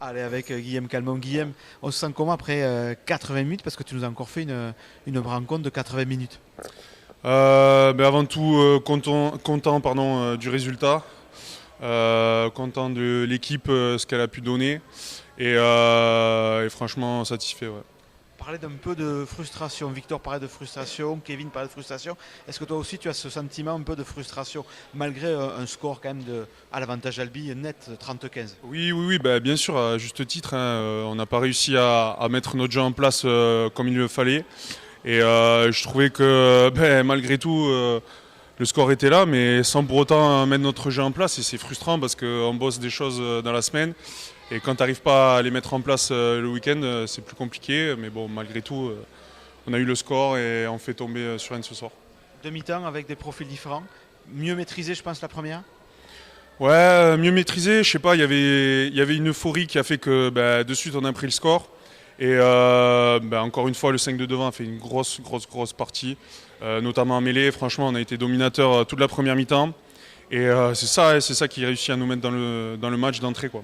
Allez, avec Guillaume Calmon. Guillaume, on se sent comment après 80 minutes? Parce que tu nous as encore fait une rencontre de 80 minutes. Avant tout, content pardon, du résultat, content de l'équipe, ce qu'elle a pu donner et franchement satisfait. Ouais. Parler d'un peu de frustration. Victor parlait de frustration, Kevin parlait de frustration. Est-ce que toi aussi tu as ce sentiment un peu de frustration, malgré un score quand même à l'avantage Albi net 30-15? Oui, bien sûr, à juste titre, hein, on n'a pas réussi à mettre notre jeu en place comme il le fallait. Et je trouvais que malgré tout, le score était là, mais sans pour autant mettre notre jeu en place. Et c'est frustrant parce qu'on bosse des choses dans la semaine. Et quand tu n'arrives pas à les mettre en place le week-end, c'est plus compliqué. Mais bon, malgré tout, on a eu le score et on fait tomber sur Rennes ce soir. Demi-temps avec des profils différents. Mieux maîtrisé, je pense, la première. Ouais, mieux maîtrisé, je sais pas, il y avait une euphorie qui a fait que de suite on a pris le score. Et encore une fois, le 5 de devant a fait une grosse partie, notamment en mêlée. Franchement, on a été dominateur toute la première mi-temps. Et c'est ça qui réussit à nous mettre dans le match d'entrée, quoi.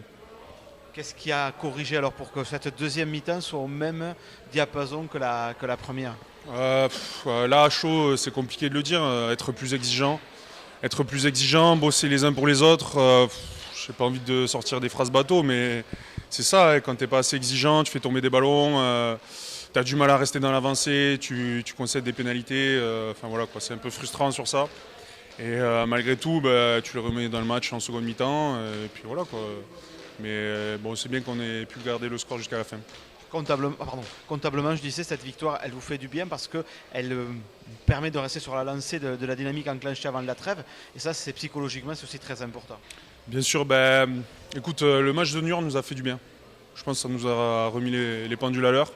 Qu'est-ce qui a corrigé alors pour que cette deuxième mi-temps soit au même diapason que la première? Là, à chaud, c'est compliqué de le dire. Être plus exigeant, bosser les uns pour les autres. J'ai pas envie de sortir des phrases bateau, mais c'est ça, hein, quand t'es pas assez exigeant, tu fais tomber des ballons, tu as du mal à rester dans l'avancée, tu concèdes des pénalités, enfin voilà quoi, c'est un peu frustrant sur ça. Et malgré tout, tu le remets dans le match en seconde mi-temps, et puis voilà quoi. Mais bon, c'est bien qu'on ait pu garder le score jusqu'à la fin. Comptablement, je disais, cette victoire, elle vous fait du bien parce qu'elle permet de rester sur la lancée de la dynamique enclenchée avant la trêve. Et ça, c'est psychologiquement, c'est aussi très important. Bien sûr, écoute, le match de Niort nous a fait du bien. Je pense que ça nous a remis les pendules à l'heure.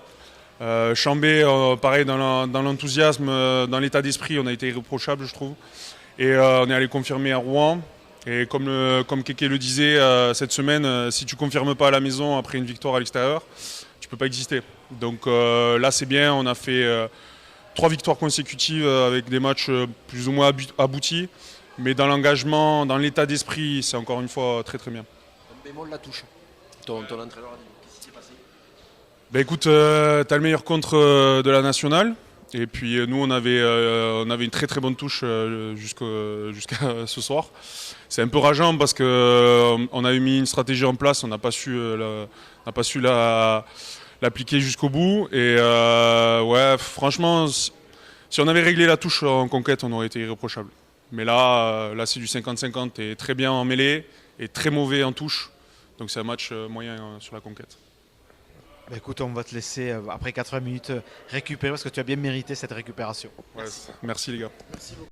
Chambé, pareil, dans l'enthousiasme, dans l'état d'esprit, on a été irréprochable, je trouve. Et on est allé confirmer à Rouen. Et comme Keke le disait, cette semaine, si tu ne confirmes pas à la maison après une victoire à l'extérieur, tu ne peux pas exister. Donc là, c'est bien. On a fait 3 victoires consécutives avec des matchs plus ou moins aboutis. Mais dans l'engagement, dans l'état d'esprit, c'est encore une fois très très bien. Un bémol la touche. Ton entraîneur a dit. Qu'est-ce qui s'est passé? Écoute, tu as le meilleur contre de la nationale. Et puis nous, on avait une très très bonne touche jusqu'à ce soir. C'est un peu rageant parce qu'on avait mis une stratégie en place, on n'a pas su, l'appliquer jusqu'au bout. Et ouais, franchement, si on avait réglé la touche en conquête, on aurait été irréprochable. Mais là c'est du 50-50 et très bien en mêlée et très mauvais en touche. Donc c'est un match moyen sur la conquête. Écoute, on va te laisser, après 80 minutes, récupérer parce que tu as bien mérité cette récupération. Ouais, merci les gars. Merci beaucoup.